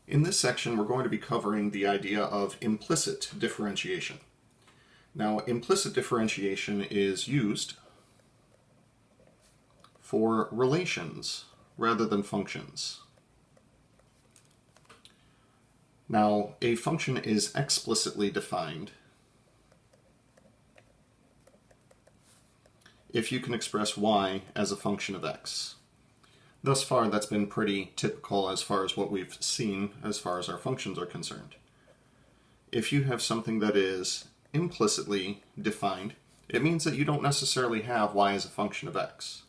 In this section, we're going to be covering the idea of implicit differentiation. Now, implicit differentiation is used for relations rather than functions. Now, a function is explicitly defined if you can express y as a function of x. Thus far, that's been pretty typical as far as what we've seen as far as our functions are concerned. If you have something that is implicitly defined, it means that you don't necessarily have y as a function of x.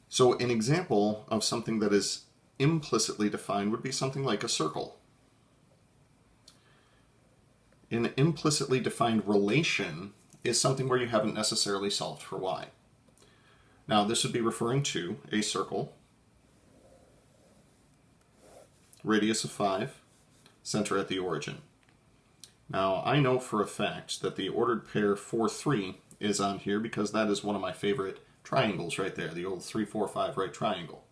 So an example of something that is implicitly defined would be something like a circle. An implicitly defined relation is something where you haven't necessarily solved for y. Now, this would be referring to a circle, radius of 5, center at the origin. Now, I know for a fact that the ordered pair 4, 3 is on here because that is one of my favorite triangles right there, the old 3, 4, 5 right triangle.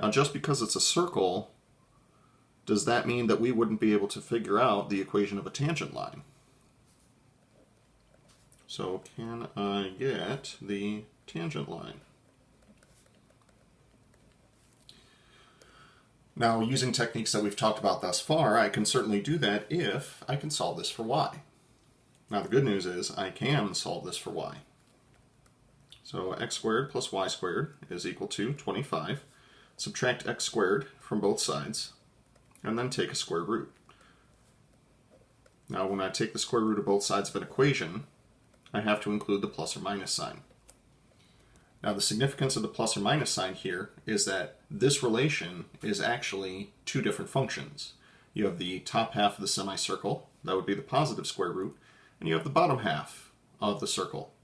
Now, just because it's a circle, does that mean that we wouldn't be able to figure out the equation of a tangent line? So, can I get the tangent line? Now, using techniques that we've talked about thus far, I can certainly do that if I can solve this for y. Now, the good news is I can solve this for y. So x squared plus y squared is equal to 25. Subtract x squared from both sides, and then take a square root. Now, when I take the square root of both sides of an equation, I have to include the plus or minus sign. Now, the significance of the plus or minus sign here is that this relation is actually two different functions. You have the top half of the semicircle, that would be the positive square root, and you have the bottom half of the circle.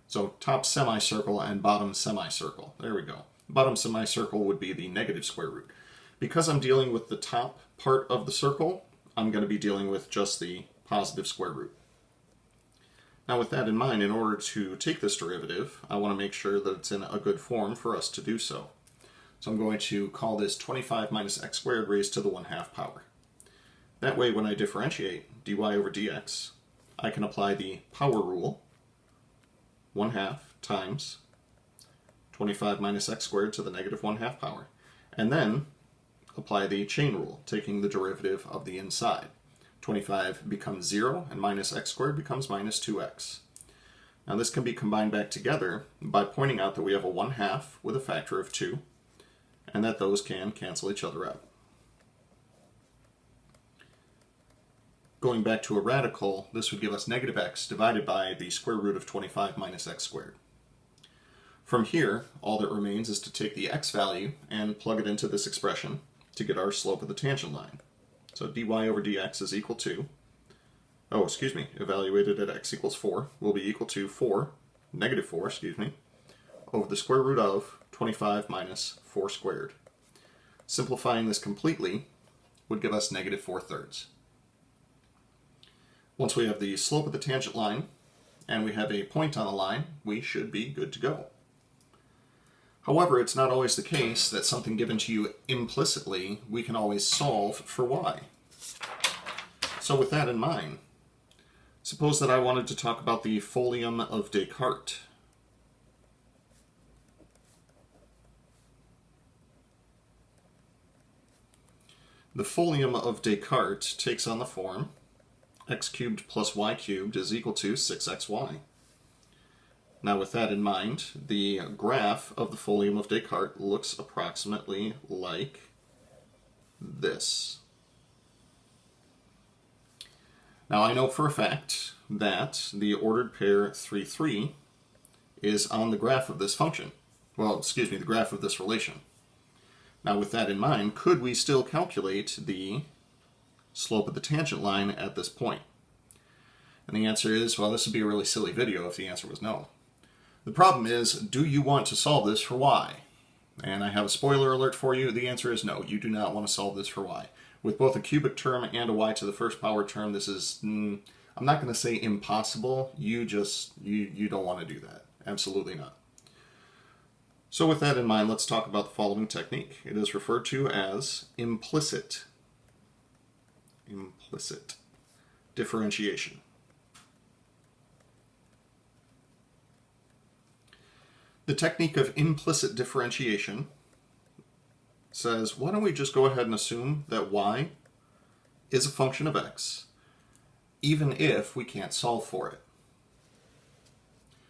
So top semicircle and bottom semicircle. There we go. Bottom semicircle would be the negative square root. Because I'm dealing with the top part of the circle, I'm going to be dealing with just the positive square root. Now, with that in mind, in order to take this derivative, I want to make sure that it's in a good form for us to do so. So I'm going to call this 25 minus x squared raised to the 1/2 power. That way, when I differentiate dy over dx, I can apply the power rule, 1/2 times 25 minus x squared to the negative 1/2 power, and then apply the chain rule, taking the derivative of the inside. 25 becomes 0, and minus x squared becomes minus 2x. Now, this can be combined back together by pointing out that we have a 1/2 with a factor of 2, and that those can cancel each other out. Going back to a radical, this would give us negative x divided by the square root of 25 minus x squared. From here, all that remains is to take the x value and plug it into this expression to get our slope of the tangent line. So dy over dx is equal to, evaluated at x equals 4, will be equal to negative 4, over the square root of 25 minus 4 squared. Simplifying this completely would give us negative 4/3. Once we have the slope of the tangent line, and we have a point on the line, we should be good to go. However, it's not always the case that something given to you implicitly, we can always solve for y. So with that in mind, suppose that I wanted to talk about the Folium of Descartes. The Folium of Descartes takes on the form x cubed plus y cubed is equal to 6xy. Now, with that in mind, the graph of the Folium of Descartes looks approximately like this. Now, I know for a fact that the ordered pair 3, 3 is on the graph of this function. The graph of this relation. Now, with that in mind, could we still calculate the slope of the tangent line at this point? And the answer is, well, this would be a really silly video if the answer was no. The problem is, do you want to solve this for y? And I have a spoiler alert for you. The answer is no, you do not want to solve this for y. With both a cubic term and a y to the first power term, this is, I'm not going to say impossible. You don't want to do that. Absolutely not. So with that in mind, let's talk about the following technique. It is referred to as implicit implicit differentiation. The technique of implicit differentiation says, why don't we just go ahead and assume that y is a function of x, even if we can't solve for it.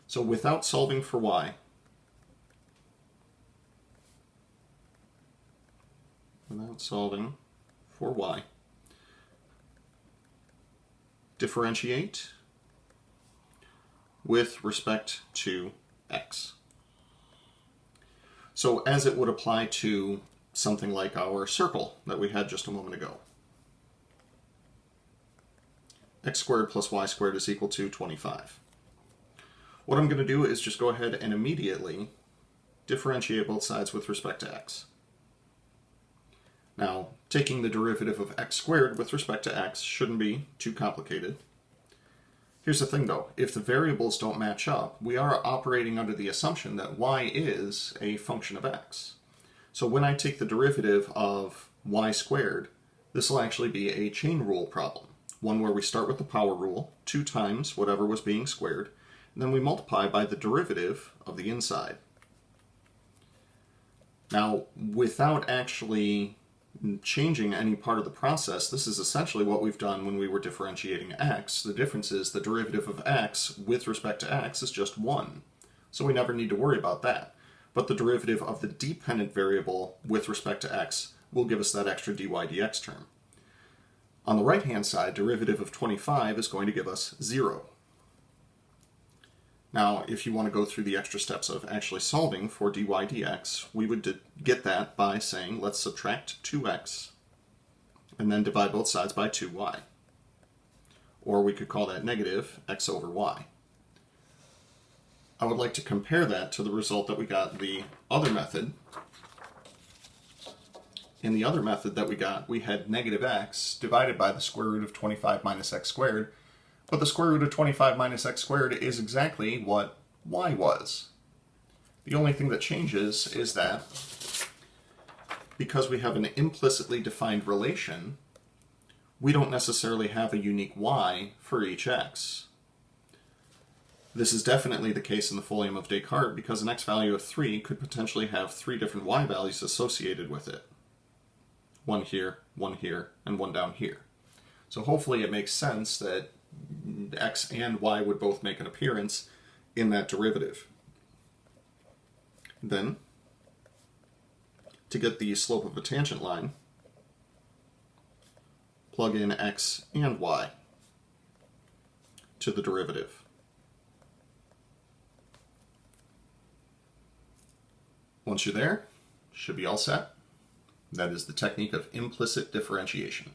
So without solving for y, differentiate with respect to x. So as it would apply to something like our circle that we had just a moment ago. X squared plus y squared is equal to 25. What I'm going to do is just go ahead and immediately differentiate both sides with respect to x. Now, taking the derivative of x squared with respect to x shouldn't be too complicated. Here's the thing though, if the variables don't match up, we are operating under the assumption that y is a function of x. So when I take the derivative of y squared, this will actually be a chain rule problem. One where we start with the power rule, 2 times whatever was being squared, and then we multiply by the derivative of the inside. Now, without actually changing any part of the process, this is essentially what we've done when we were differentiating x. The difference is the derivative of x with respect to x is just 1. So we never need to worry about that. But the derivative of the dependent variable with respect to x will give us that extra dy dx term. On the right-hand side, derivative of 25 is going to give us 0. Now, if you want to go through the extra steps of actually solving for dy dx, we would get that by saying, let's subtract 2x, and then divide both sides by 2y. Or we could call that negative x over y. I would like to compare that to the result that we got in the other method. In the other method that we got, we had negative x divided by the square root of 25 minus x squared, but the square root of 25 minus x squared is exactly what y was. The only thing that changes is that because we have an implicitly defined relation, we don't necessarily have a unique y for each x. This is definitely the case in the Folium of Descartes because an x value of 3 could potentially have 3 different y values associated with it. One here, and one down here. So hopefully it makes sense that x and y would both make an appearance in that derivative. Then, to get the slope of a tangent line, plug in x and y to the derivative. Once you're there, should be all set. That is the technique of implicit differentiation.